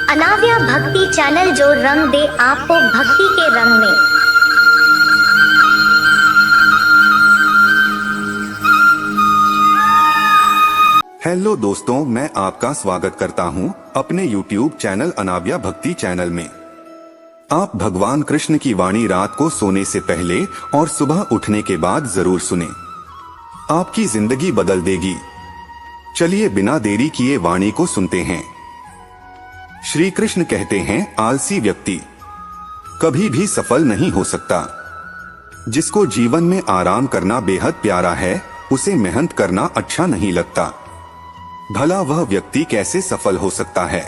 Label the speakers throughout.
Speaker 1: अनाव्या भक्ति चैनल जो रंग दे आपको भक्ति के रंग में।
Speaker 2: हेलो दोस्तों, मैं आपका स्वागत करता हूं अपने YouTube चैनल अनाव्या भक्ति चैनल में। आप भगवान कृष्ण की वाणी रात को सोने से पहले और सुबह उठने के बाद जरूर सुने, आपकी जिंदगी बदल देगी। चलिए बिना देरी किए वाणी को सुनते हैं। श्री कृष्ण कहते हैं, आलसी व्यक्ति कभी भी सफल नहीं हो सकता। जिसको जीवन में आराम करना बेहद प्यारा है, उसे मेहनत करना अच्छा नहीं लगता। भला वह व्यक्ति कैसे सफल हो सकता है?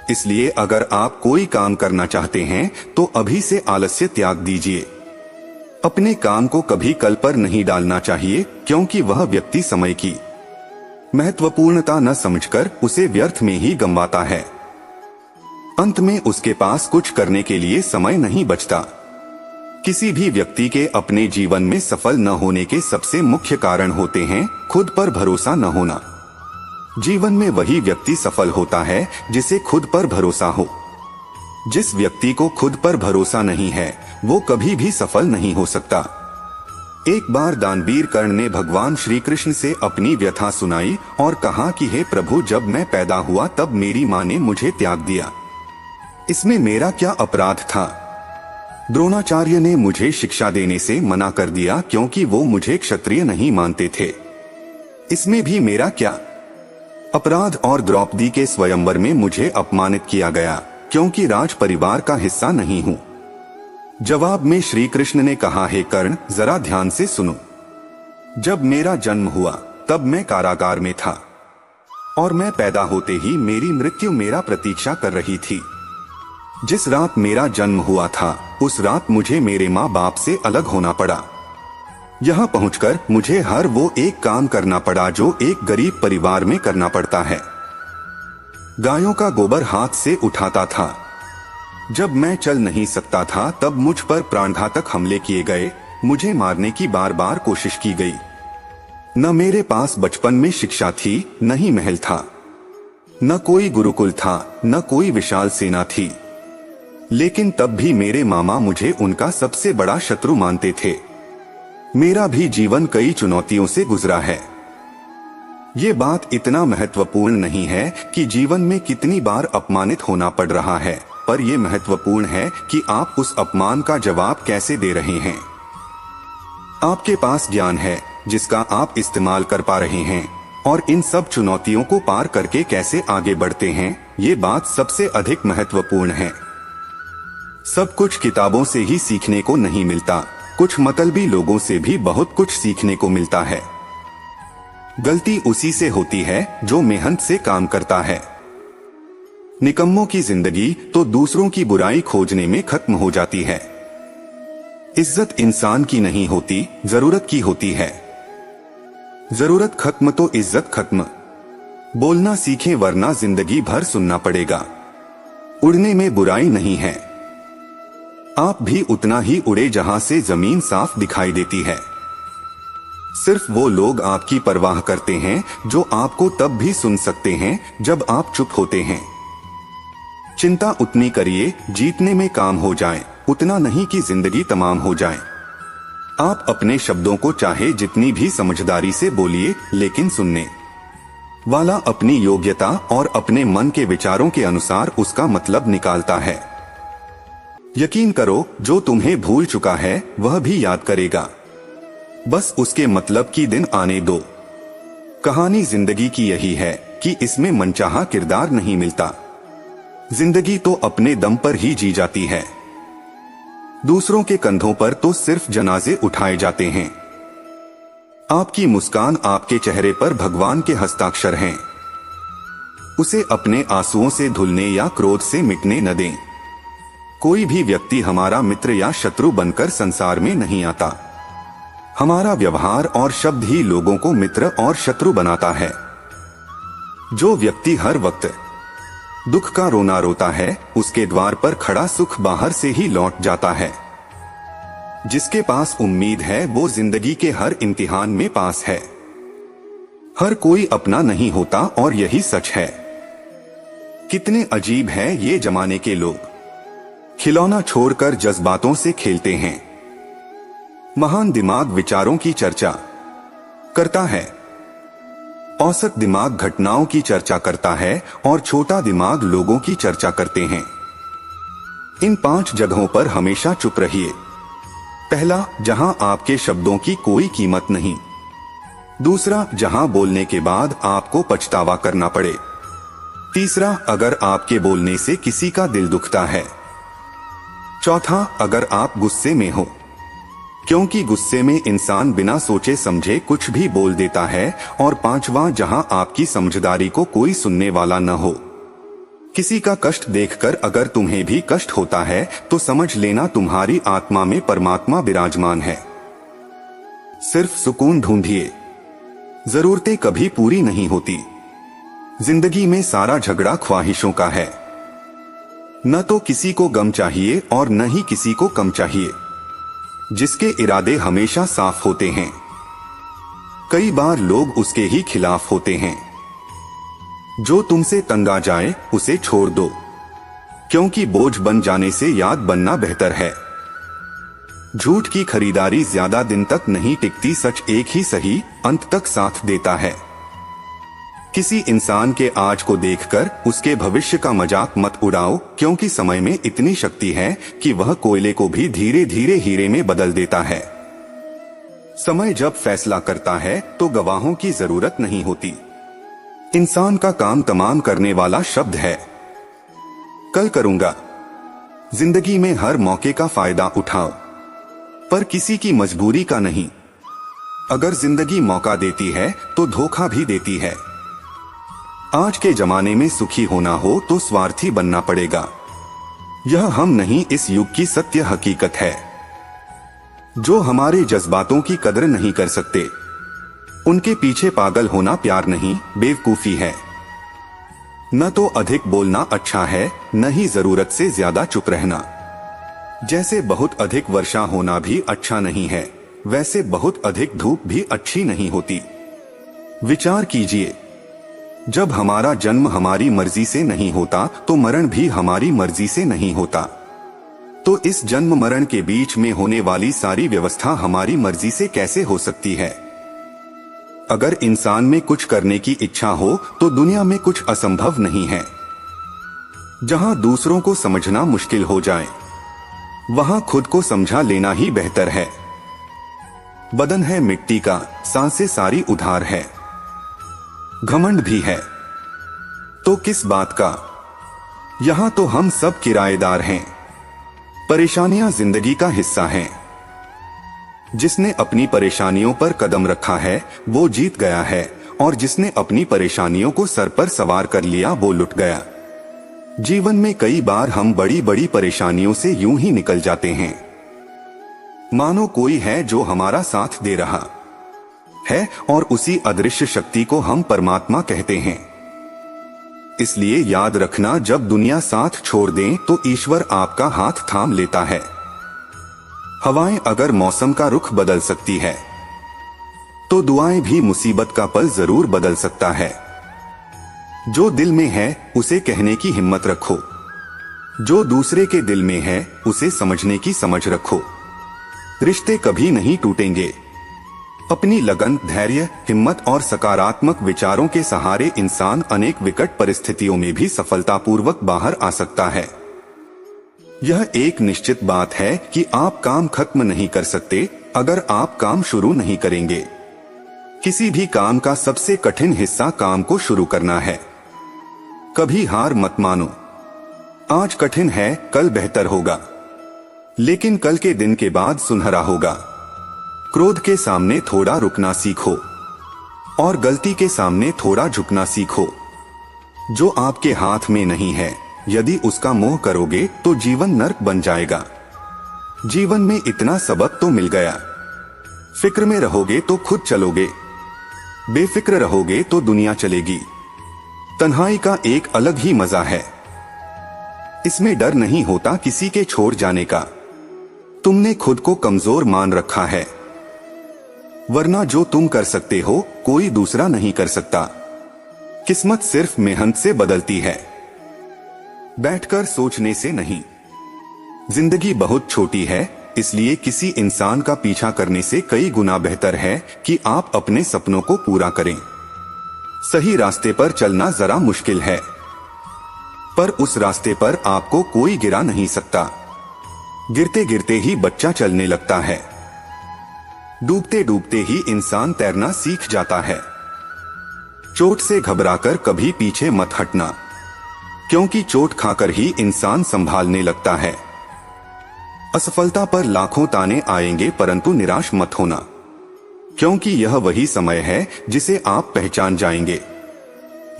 Speaker 2: इसलिए अगर आप कोई काम करना चाहते हैं तो अभी से आलस्य त्याग दीजिए। अपने काम को कभी कल पर नहीं डालना चाहिए, क्योंकि वह व्यक्ति समय की महत्वपूर्णता न समझकर उसे व्यर्थ में ही गंवाता है। अंत में उसके पास कुछ करने के लिए समय नहीं बचता। किसी भी व्यक्ति के अपने जीवन में सफल न होने के सबसे मुख्य कारण होते हैं खुद पर भरोसा न होना। जीवन में वही व्यक्ति सफल होता है जिसे खुद पर भरोसा हो। जिस व्यक्ति को खुद पर भरोसा नहीं है, वो कभी भी सफल नहीं हो सकता। एक बार दानवीर कर्ण ने भगवान श्री कृष्ण से अपनी व्यथा सुनाई और कहा कि हे प्रभु, जब मैं पैदा हुआ तब मेरी माँ ने मुझे त्याग दिया। इसमें मेरा क्या अपराध था? द्रोणाचार्य ने मुझे शिक्षा देने से मना कर दिया क्योंकि वो मुझे क्षत्रिय नहीं मानते थे। इसमें भी मेरा क्या अपराध? और द्रौपदी के स्वयंवर में मुझे अपमानित किया गया क्योंकि राज परिवार का हिस्सा नहीं हूँ। जवाब में श्री कृष्ण ने कहा, हे कर्ण, जरा ध्यान से सुनो। जब मेरा जन्म हुआ तब मैं कारागार में था और मैं पैदा होते ही मेरी मृत्यु मेरा प्रतीक्षा कर रही थी। जिस रात मेरा जन्म हुआ था उस रात मुझे मेरे माँ बाप से अलग होना पड़ा। यहाँ पहुंचकर मुझे हर वो एक काम करना पड़ा जो एक गरीब परिवार में करना पड़ता है। गायों का गोबर हाथ से उठाता था। जब मैं चल नहीं सकता था तब मुझ पर प्राणघातक हमले किए गए। मुझे मारने की बार बार कोशिश की गई। न मेरे पास बचपन में शिक्षा थी, न ही महल था, न कोई गुरुकुल था, न कोई विशाल सेना थी। लेकिन तब भी मेरे मामा मुझे उनका सबसे बड़ा शत्रु मानते थे। मेरा भी जीवन कई चुनौतियों से गुजरा है। ये बात इतना महत्वपूर्ण नहीं है कि जीवन में कितनी बार अपमानित होना पड़ रहा है, पर यह महत्वपूर्ण है कि आप उस अपमान का जवाब कैसे दे रहे हैं। आपके पास ज्ञान है जिसका आप इस्तेमाल कर पा रहे हैं, और इन सब चुनौतियों को पार करके कैसे आगे बढ़ते हैं, ये बात सबसे अधिक महत्वपूर्ण है। सब कुछ किताबों से ही सीखने को नहीं मिलता, कुछ मतलबी लोगों से भी बहुत कुछ सीखने को मिलता है। गलती उसी से होती है जो मेहनत से काम करता है। निकम्मों की जिंदगी तो दूसरों की बुराई खोजने में खत्म हो जाती है। इज्जत इंसान की नहीं होती, जरूरत की होती है। जरूरत खत्म तो इज्जत खत्म। बोलना सीखें वरना जिंदगी भर सुनना पड़ेगा। उड़ने में बुराई नहीं है। आप भी उतना ही उड़े जहां से जमीन साफ दिखाई देती है। सिर्फ वो लोग आपकी परवाह करते हैं जो आपको तब भी सुन सकते हैं जब आप चुप होते हैं। चिंता उतनी करिए जीतने में काम हो जाए, उतना नहीं कि जिंदगी तमाम हो जाए। आप अपने शब्दों को चाहे जितनी भी समझदारी से बोलिए, लेकिन सुनने वाला अपनी योग्यता और अपने मन के विचारों के अनुसार उसका मतलब निकालता है। यकीन करो, जो तुम्हें भूल चुका है वह भी याद करेगा। बस उसके मतलब की दिन आने दो। कहानी जिंदगी की यही है कि इसमें मनचाहा किरदार नहीं मिलता। जिंदगी तो अपने दम पर ही जी जाती है। दूसरों के कंधों पर तो सिर्फ जनाजे उठाए जाते हैं। आपकी मुस्कान, आपके चेहरे पर भगवान के हस्ताक्षर हैं। उसे अपने आंसुओं से धुलने या क्रोध से मिटने न दें। कोई भी व्यक्ति हमारा मित्र या शत्रु बनकर संसार में नहीं आता। हमारा व्यवहार और शब्द ही लोगों को मित्र और शत्रु बनाता है। जो व्यक्ति हर वक्त दुख का रोना रोता है, उसके द्वार पर खड़ा सुख बाहर से ही लौट जाता है। जिसके पास उम्मीद है वो जिंदगी के हर इम्तिहान में पास है। हर कोई अपना नहीं होता और यही सच है। कितने अजीब हैं ये जमाने के लोग, खिलौना छोड़कर जज्बातों से खेलते हैं। महान दिमाग विचारों की चर्चा करता है, औसत दिमाग घटनाओं की चर्चा करता है और छोटा दिमाग लोगों की चर्चा करते हैं। इन 5 जगहों पर हमेशा चुप रहिए। पहला, जहां आपके शब्दों की कोई कीमत नहीं। दूसरा, जहां बोलने के बाद आपको पछतावा करना पड़े। तीसरा, अगर आपके बोलने से किसी का दिल दुखता है। चौथा, अगर आप गुस्से में हो, क्योंकि गुस्से में इंसान बिना सोचे समझे कुछ भी बोल देता है। और पांचवा, जहां आपकी समझदारी को कोई सुनने वाला न हो। किसी का कष्ट देखकर अगर तुम्हें भी कष्ट होता है तो समझ लेना तुम्हारी आत्मा में परमात्मा विराजमान है। सिर्फ सुकून ढूंढिए, जरूरतें कभी पूरी नहीं होती। जिंदगी में सारा झगड़ा ख्वाहिशों का है। न तो किसी को गम चाहिए और न ही किसी को कम चाहिए। जिसके इरादे हमेशा साफ होते हैं, कई बार लोग उसके ही खिलाफ होते हैं। जो तुमसे तंग आ जाए उसे छोड़ दो, क्योंकि बोझ बन जाने से याद बनना बेहतर है। झूठ की खरीदारी ज्यादा दिन तक नहीं टिकती, सच एक ही सही अंत तक साथ देता है। किसी इंसान के आज को देखकर उसके भविष्य का मजाक मत उड़ाओ, क्योंकि समय में इतनी शक्ति है कि वह कोयले को भी धीरे धीरे हीरे में बदल देता है। समय जब फैसला करता है तो गवाहों की जरूरत नहीं होती। इंसान का काम तमाम करने वाला शब्द है। कल करूंगा। जिंदगी में हर मौके का फायदा उठाओ, पर किसी की मजबूरी का नहीं। अगर जिंदगी मौका देती है तो धोखा भी देती है। आज के जमाने में सुखी होना हो तो स्वार्थी बनना पड़ेगा। यह हम नहीं, इस युग की सत्य हकीकत है। जो हमारे जज्बातों की कदर नहीं कर सकते, उनके पीछे पागल होना प्यार नहीं, बेवकूफी है। न तो अधिक बोलना अच्छा है, न ही जरूरत से ज्यादा चुप रहना। जैसे बहुत अधिक वर्षा होना भी अच्छा नहीं है, वैसे बहुत अधिक धूप भी अच्छी नहीं होती। विचार कीजिए, जब हमारा जन्म हमारी मर्जी से नहीं होता तो मरण भी हमारी मर्जी से नहीं होता। तो इस जन्म मरण के बीच में होने वाली सारी व्यवस्था हमारी मर्जी से कैसे हो सकती है? अगर इंसान में कुछ करने की इच्छा हो तो दुनिया में कुछ असंभव नहीं है। जहां दूसरों को समझना मुश्किल हो जाए, वहां खुद को समझा लेना ही बेहतर है। बदन है मिट्टी का, सांसें सारी उधार है। घमंड भी है तो किस बात का? यहां तो हम सब किराएदार हैं। परेशानियां जिंदगी का हिस्सा हैं। जिसने अपनी परेशानियों पर कदम रखा है वो जीत गया है, और जिसने अपनी परेशानियों को सर पर सवार कर लिया वो लुट गया। जीवन में कई बार हम बड़ी बड़ी परेशानियों से यूं ही निकल जाते हैं, मानो कोई है जो हमारा साथ दे रहा है, और उसी अदृश्य शक्ति को हम परमात्मा कहते हैं। इसलिए याद रखना, जब दुनिया साथ छोड़ दे तो ईश्वर आपका हाथ थाम लेता है। हवाएं अगर मौसम का रुख बदल सकती है तो दुआएं भी मुसीबत का पल जरूर बदल सकता है। जो दिल में है उसे कहने की हिम्मत रखो, जो दूसरे के दिल में है उसे समझने की समझ रखो। रिश्ते कभी नहीं टूटेंगे। अपनी लगन, धैर्य, हिम्मत और सकारात्मक विचारों के सहारे इंसान अनेक विकट परिस्थितियों में भी सफलतापूर्वक बाहर आ सकता है। यह एक निश्चित बात है कि आप काम खत्म नहीं कर सकते अगर आप काम शुरू नहीं करेंगे। किसी भी काम का सबसे कठिन हिस्सा काम को शुरू करना है। कभी हार मत मानो। आज कठिन है, कल बेहतर होगा, लेकिन कल के दिन के बाद सुनहरा होगा। क्रोध के सामने थोड़ा रुकना सीखो और गलती के सामने थोड़ा झुकना सीखो। जो आपके हाथ में नहीं है, यदि उसका मोह करोगे तो जीवन नर्क बन जाएगा। जीवन में इतना सबक तो मिल गया। फिक्र में रहोगे तो खुद चलोगे, बेफिक्र रहोगे तो दुनिया चलेगी। तन्हाई का एक अलग ही मजा है। इसमें डर नहीं होता किसी के छोड़ जाने का। तुमने खुद को कमजोर मान रखा है, वरना जो तुम कर सकते हो कोई दूसरा नहीं कर सकता। किस्मत सिर्फ मेहनत से बदलती है। बैठकर सोचने से नहीं। जिंदगी बहुत छोटी है, इसलिए किसी इंसान का पीछा करने से कई गुना बेहतर है कि आप अपने सपनों को पूरा करें। सही रास्ते पर चलना जरा मुश्किल है, पर उस रास्ते पर आपको कोई गिरा नहीं सकता। गिरते गिरते ही बच्चा चलने लगता है, डूबते डूबते ही इंसान तैरना सीख जाता है। चोट से घबराकर कभी पीछे मत हटना, क्योंकि चोट खाकर ही इंसान संभालने लगता है। असफलता पर लाखों ताने आएंगे, परंतु निराश मत होना, क्योंकि यह वही समय है जिसे आप पहचान जाएंगे।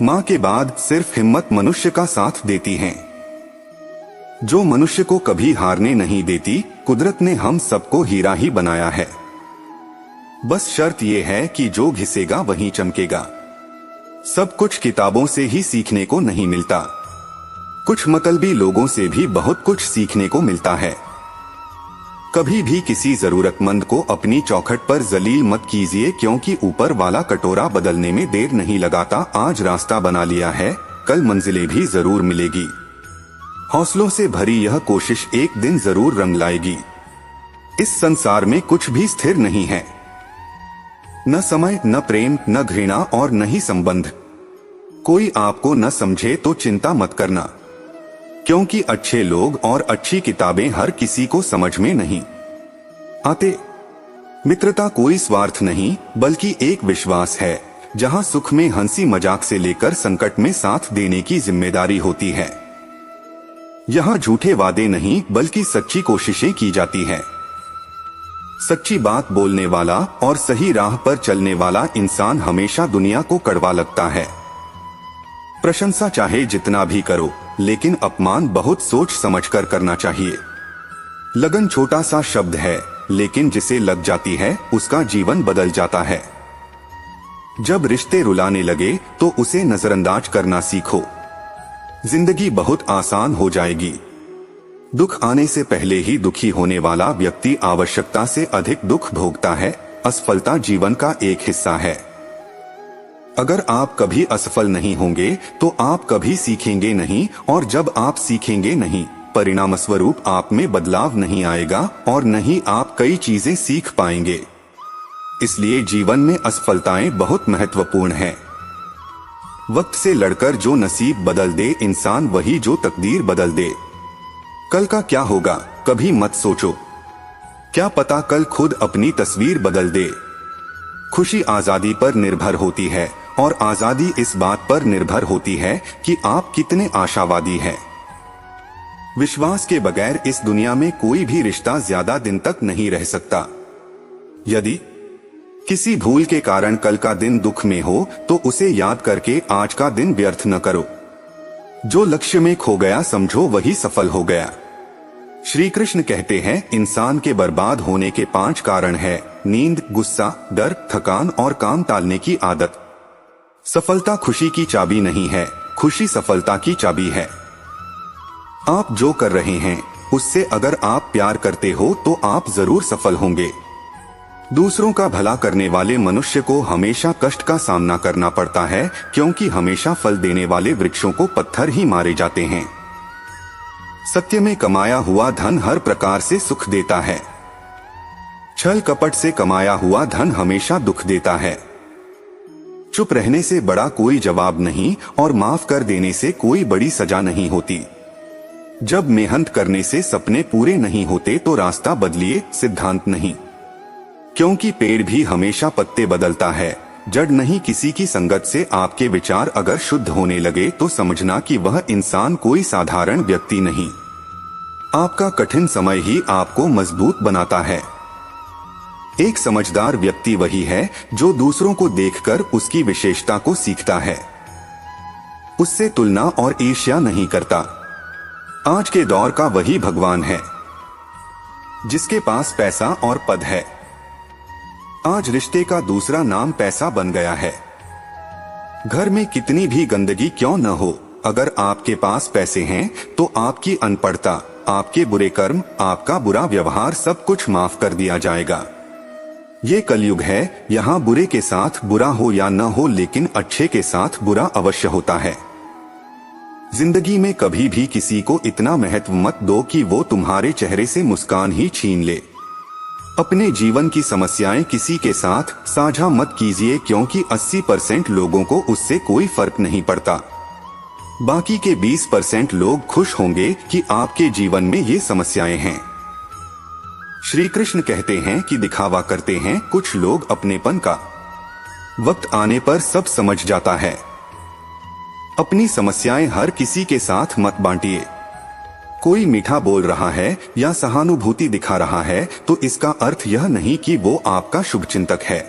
Speaker 2: मां के बाद सिर्फ हिम्मत मनुष्य का साथ देती है, जो मनुष्य को कभी हारने नहीं देती। कुदरत ने हम सबको हीरा ही बनाया है, बस शर्त यह है कि जो घिसेगा वही चमकेगा। सब कुछ किताबों से ही सीखने को नहीं मिलता, कुछ मतलबी लोगों से भी बहुत कुछ सीखने को मिलता है। कभी भी किसी जरूरतमंद को अपनी चौखट पर जलील मत कीजिए, क्योंकि ऊपर वाला कटोरा बदलने में देर नहीं लगाता। आज रास्ता बना लिया है, कल मंजिलें भी जरूर मिलेगी। हौसलों से भरी यह कोशिश एक दिन जरूर रंग लाएगी। इस संसार में कुछ भी स्थिर नहीं है, न समय, न प्रेम, न घृणा और न ही संबंध। कोई आपको न समझे तो चिंता मत करना, क्योंकि अच्छे लोग और अच्छी किताबें हर किसी को समझ में नहीं आते। मित्रता कोई स्वार्थ नहीं, बल्कि एक विश्वास है, जहां सुख में हंसी मजाक से लेकर संकट में साथ देने की जिम्मेदारी होती है। यहां झूठे वादे नहीं, बल्कि सच्ची कोशिशें की जाती है। सच्ची बात बोलने वाला और सही राह पर चलने वाला इंसान हमेशा दुनिया को कड़वा लगता है। प्रशंसा चाहे जितना भी करो, लेकिन अपमान बहुत सोच समझकर करना चाहिए। लगन छोटा सा शब्द है, लेकिन जिसे लग जाती है उसका जीवन बदल जाता है। जब रिश्ते रुलाने लगे तो उसे नजरअंदाज करना सीखो, जिंदगी बहुत आसान हो जाएगी। दुख आने से पहले ही दुखी होने वाला व्यक्ति आवश्यकता से अधिक दुख भोगता है। असफलता जीवन का एक हिस्सा है। अगर आप कभी असफल नहीं होंगे तो आप कभी सीखेंगे नहीं, और जब आप सीखेंगे नहीं, परिणाम स्वरूप आप में बदलाव नहीं आएगा और न ही आप कई चीजें सीख पाएंगे। इसलिए जीवन में असफलताएं बहुत महत्वपूर्ण हैं। वक्त से लड़कर जो नसीब बदल दे इंसान, वही जो तकदीर बदल दे। कल का क्या होगा कभी मत सोचो, क्या पता कल खुद अपनी तस्वीर बदल दे। खुशी आजादी पर निर्भर होती है, और आजादी इस बात पर निर्भर होती है कि आप कितने आशावादी हैं। विश्वास के बगैर इस दुनिया में कोई भी रिश्ता ज्यादा दिन तक नहीं रह सकता। यदि किसी भूल के कारण कल का दिन दुख में हो तो उसे याद करके आज का दिन व्यर्थ न करो। जो लक्ष्य में खो गया समझो वही सफल हो गया। श्री कृष्ण कहते हैं, इंसान के बर्बाद होने के 5 कारण हैं: नींद, गुस्सा, डर, थकान और काम टालने की आदत। सफलता खुशी की चाबी नहीं है, खुशी सफलता की चाबी है। आप जो कर रहे हैं उससे अगर आप प्यार करते हो तो आप जरूर सफल होंगे। दूसरों का भला करने वाले मनुष्य को हमेशा कष्ट का सामना करना पड़ता है, क्योंकि हमेशा फल देने वाले वृक्षों को पत्थर ही मारे जाते हैं। सत्य में कमाया हुआ धन हर प्रकार से सुख देता है, छल कपट से कमाया हुआ धन हमेशा दुख देता है। चुप रहने से बड़ा कोई जवाब नहीं, और माफ कर देने से कोई बड़ी सजा नहीं होती। जब मेहनत करने से सपने पूरे नहीं होते तो रास्ता बदलिए, सिद्धांत नहीं। क्योंकि पेड़ भी हमेशा पत्ते बदलता है, जड़ नहीं। किसी की संगत से आपके विचार अगर शुद्ध होने लगे तो समझना कि वह इंसान कोई साधारण व्यक्ति नहीं। आपका कठिन समय ही आपको मजबूत बनाता है। एक समझदार व्यक्ति वही है जो दूसरों को देखकर उसकी विशेषता को सीखता है, उससे तुलना और ईर्ष्या नहीं करता। आज के दौर का वही भगवान है जिसके पास पैसा और पद है। आज रिश्ते का दूसरा नाम पैसा बन गया है। घर में कितनी भी गंदगी क्यों न हो, अगर आपके पास पैसे हैं तो आपकी अनपढ़ता, आपके बुरे कर्म, आपका बुरा व्यवहार सब कुछ माफ कर दिया जाएगा। ये कलयुग है, यहाँ बुरे के साथ बुरा हो या न हो, लेकिन अच्छे के साथ बुरा अवश्य होता है। जिंदगी में कभी भी किसी को इतना महत्व मत दो कि वो तुम्हारे चेहरे से मुस्कान ही छीन ले। अपने जीवन की समस्याएं किसी के साथ साझा मत कीजिए, क्योंकि 80% लोगों को उससे कोई फर्क नहीं पड़ता। बाकी के 20% लोग खुश होंगे कि आपके जीवन में ये समस्याएं हैं। श्री कृष्ण कहते हैं कि दिखावा करते हैं कुछ लोग अपनेपन का, वक्त आने पर सब समझ जाता है। अपनी समस्याएं हर किसी के साथ मत बांटिए। कोई मीठा बोल रहा है या सहानुभूति दिखा रहा है तो इसका अर्थ यह नहीं कि वो आपका शुभचिंतक है।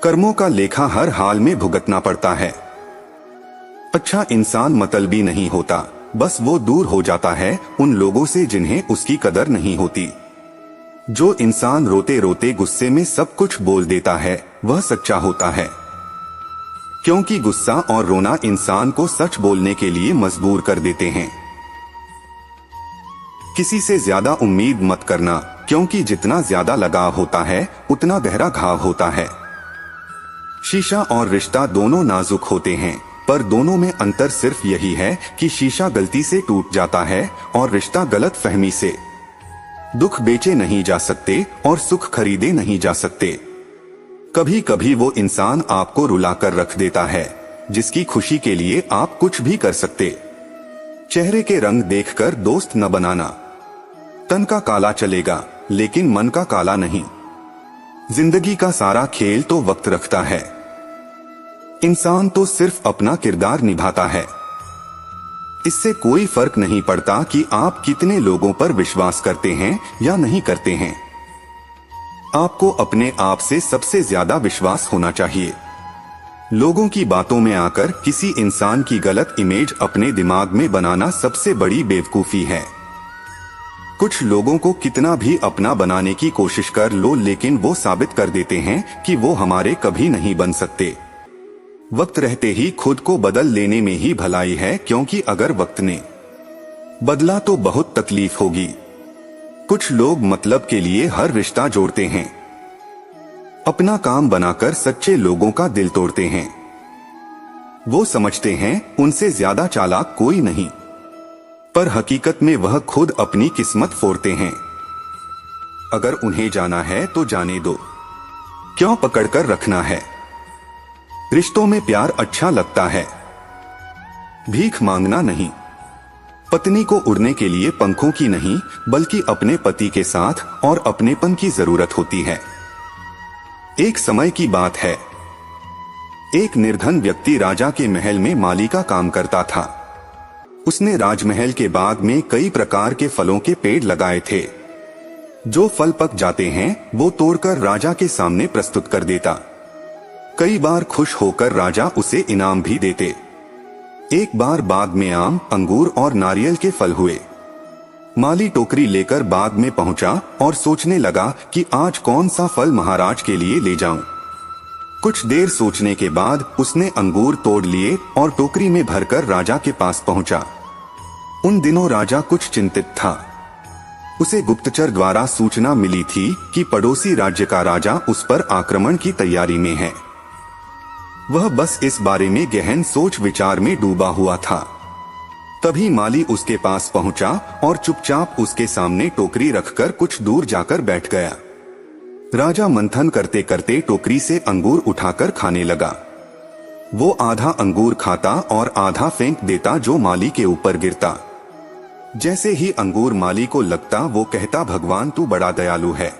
Speaker 2: कर्मों का लेखा हर हाल में भुगतना पड़ता है। अच्छा इंसान मतलबी नहीं होता, बस वो दूर हो जाता है उन लोगों से जिन्हें उसकी कदर नहीं होती। जो इंसान रोते रोते गुस्से में सब कुछ बोल देता है वह सच्चा होता है, क्योंकि गुस्सा और रोना इंसान को सच बोलने के लिए मजबूर कर देते हैं। किसी से ज्यादा उम्मीद मत करना, क्योंकि जितना ज्यादा लगाव होता है उतना गहरा घाव होता है। शीशा और रिश्ता दोनों नाजुक होते हैं, पर दोनों में अंतर सिर्फ यही है कि शीशा गलती से टूट जाता है और रिश्ता गलत फहमी से। दुख बेचे नहीं जा सकते और सुख खरीदे नहीं जा सकते। कभी कभी वो इंसान आपको रुलाकर रख देता है जिसकी खुशी के लिए आप कुछ भी कर सकते। चेहरे के रंग देखकर दोस्त न बनाना। तन का काला चलेगा लेकिन मन का काला नहीं। जिंदगी का सारा खेल तो वक्त रखता है। इंसान तो सिर्फ अपना किरदार निभाता है। इससे कोई फर्क नहीं पड़ता कि आप कितने लोगों पर विश्वास करते हैं या नहीं करते हैं। आपको अपने आप से सबसे ज्यादा विश्वास होना चाहिए। लोगों की बातों में आकर किसी इंसान की गलत इमेज अपने दिमाग में बनाना सबसे बड़ी बेवकूफी है। कुछ लोगों को कितना भी अपना बनाने की कोशिश कर लो, लेकिन वो साबित कर देते हैं कि वो हमारे कभी नहीं बन सकते। वक्त रहते ही खुद को बदल लेने में ही भलाई है, क्योंकि अगर वक्त ने बदला तो बहुत तकलीफ होगी। कुछ लोग मतलब के लिए हर रिश्ता जोड़ते हैं, अपना काम बनाकर सच्चे लोगों का दिल तोड़ते हैं। वो समझते हैं उनसे ज्यादा चालाक कोई नहीं, पर हकीकत में वह खुद अपनी किस्मत फोड़ते हैं। अगर उन्हें जाना है तो जाने दो, क्यों पकड़कर रखना है। रिश्तों में प्यार अच्छा लगता है, भीख मांगना नहीं। पत्नी को उड़ने के लिए पंखों की नहीं बल्कि अपने पति के साथ और अपनेपन की जरूरत होती है। एक समय की बात है, एक निर्धन व्यक्ति राजा के महल में माली का काम करता था। उसने राजमहल के बाग में कई प्रकार के फलों के पेड़ लगाए थे। जो फल पक जाते हैं वो तोड़कर राजा के सामने प्रस्तुत कर देता। कई बार खुश होकर राजा उसे इनाम भी देते। एक बार बाग में आम, अंगूर और नारियल के फल हुए। माली टोकरी लेकर बाग में पहुंचा और सोचने लगा कि आज कौन सा फल महाराज के लिए ले जाऊं। कुछ देर सोचने के बाद उसने अंगूर तोड़ लिए और टोकरी में भरकर राजा के पास पहुंचा। उन दिनों राजा कुछ चिंतित था। उसे गुप्तचर द्वारा सूचना मिली थी कि पड़ोसी राज्य का राजा उस पर आक्रमण की तैयारी में है। वह बस इस बारे में गहन सोच विचार में डूबा हुआ था। तभी माली उसके पास पहुंचा और चुपचाप उसके सामने टोकरी रखकर कुछ दूर जाकर बैठ गया। राजा मंथन करते करते टोकरी से अंगूर उठाकर खाने लगा। वो आधा अंगूर खाता और आधा फेंक देता जो माली के ऊपर गिरता। जैसे ही अंगूर माली को लगता वो कहता, भगवान तू बड़ा दयालु है।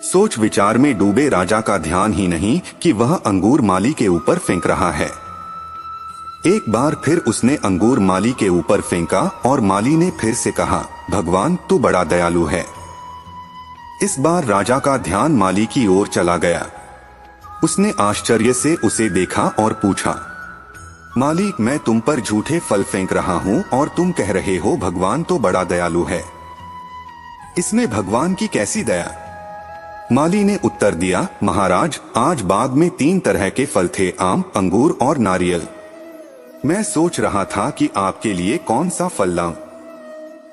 Speaker 2: सोच विचार में डूबे राजा का ध्यान ही नहीं कि वह अंगूर माली के ऊपर फेंक रहा है। एक बार फिर उसने अंगूर माली के ऊपर फेंका और माली ने फिर से कहा, भगवान तू बड़ा दयालु है। इस बार राजा का ध्यान माली की ओर चला गया। उसने आश्चर्य से उसे देखा और पूछा, मालिक मैं तुम पर झूठे फल फेंक रहा हूँ और तुम कह रहे हो भगवान तो बड़ा दयालु है। इसमें भगवान की कैसी दया। माली ने उत्तर दिया, महाराज आज बाग में 3 तरह के फल थे, आम, अंगूर और नारियल। मैं सोच रहा था कि आपके लिए कौन सा फल लाऊं।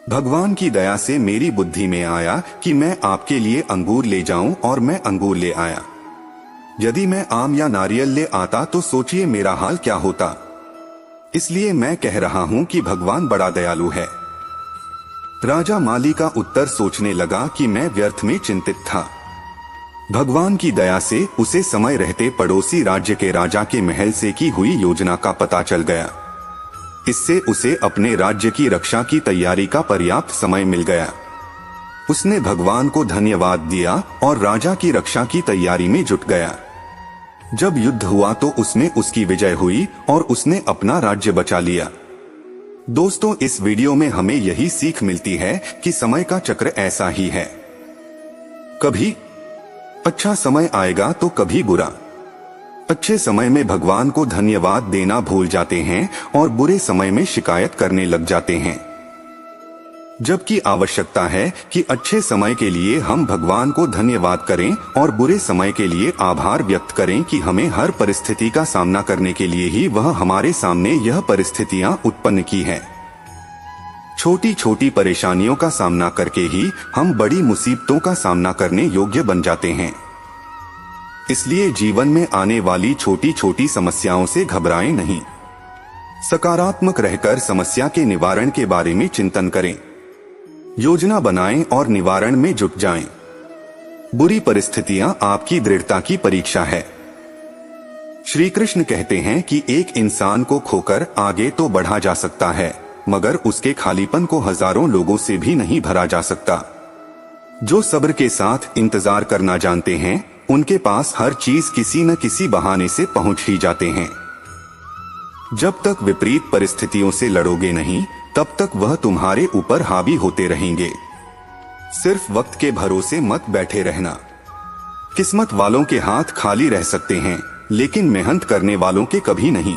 Speaker 2: भगवान की दया से मेरी बुद्धि में आया कि मैं आपके लिए अंगूर ले जाऊं और मैं अंगूर ले आया। यदि मैं आम या नारियल ले आता तो सोचिए मेरा हाल क्या होता। इसलिए मैं कह रहा हूँ कि भगवान बड़ा दयालु है। राजा माली का उत्तर सोचने लगा कि मैं व्यर्थ में चिंतित था। भगवान की दया से उसे समय रहते पड़ोसी राज्य के राजा के महल से की हुई योजना का पता चल गया। इससे उसे अपने राज्य की रक्षा की तैयारी का पर्याप्त समय मिल गया। उसने भगवान को धन्यवाद दिया और राजा की रक्षा की तैयारी में जुट गया। जब युद्ध हुआ तो उसमें उसकी विजय हुई और उसने अपना राज्य बचा लिया। दोस्तों, इस वीडियो में हमें यही सीख मिलती है कि समय का चक्र ऐसा ही है, कभी अच्छा समय आएगा तो कभी बुरा। अच्छे समय में भगवान को धन्यवाद देना भूल जाते हैं और बुरे समय में शिकायत करने लग जाते हैं, जबकि आवश्यकता है कि अच्छे समय के लिए हम भगवान को धन्यवाद करें और बुरे समय के लिए आभार व्यक्त करें कि हमें हर परिस्थिति का सामना करने के लिए ही वह हमारे सामने यह परिस्थितियां उत्पन्न की हैं। छोटी छोटी परेशानियों का सामना करके ही हम बड़ी मुसीबतों का सामना करने योग्य बन जाते हैं। इसलिए जीवन में आने वाली छोटी छोटी समस्याओं से घबराएं नहीं। सकारात्मक रहकर समस्या के निवारण के बारे में चिंतन करें, योजना बनाएं और निवारण में जुट जाएं। बुरी परिस्थितियां आपकी दृढ़ता की परीक्षा है। श्री कृष्ण कहते हैं कि एक इंसान को खोकर आगे तो बढ़ा जा सकता है, मगर उसके खालीपन को हजारों लोगों से भी नहीं भरा जा सकता। जो सब्र के साथ इंतजार करना जानते हैं, उनके पास हर चीज किसी न किसी बहाने से पहुंच ही जाते हैं। जब तक विपरीत परिस्थितियों से लड़ोगे नहीं, तब तक वह तुम्हारे ऊपर हावी होते रहेंगे। सिर्फ वक्त के भरोसे मत बैठे रहना। किस्मत वालों के हाथ खाली रह सकते हैं, लेकिन मेहनत करने वालों के कभी नहीं।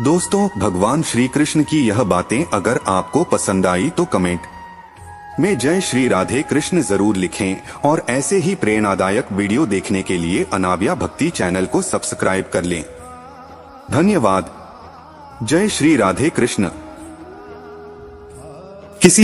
Speaker 2: दोस्तों, भगवान श्री कृष्ण की यह बातें अगर आपको पसंद आई तो कमेंट में जय श्री राधे कृष्ण जरूर लिखें और ऐसे ही प्रेरणादायक वीडियो देखने के लिए अनाव्या भक्ति चैनल को सब्सक्राइब कर लें। धन्यवाद। जय श्री राधे कृष्ण। किसी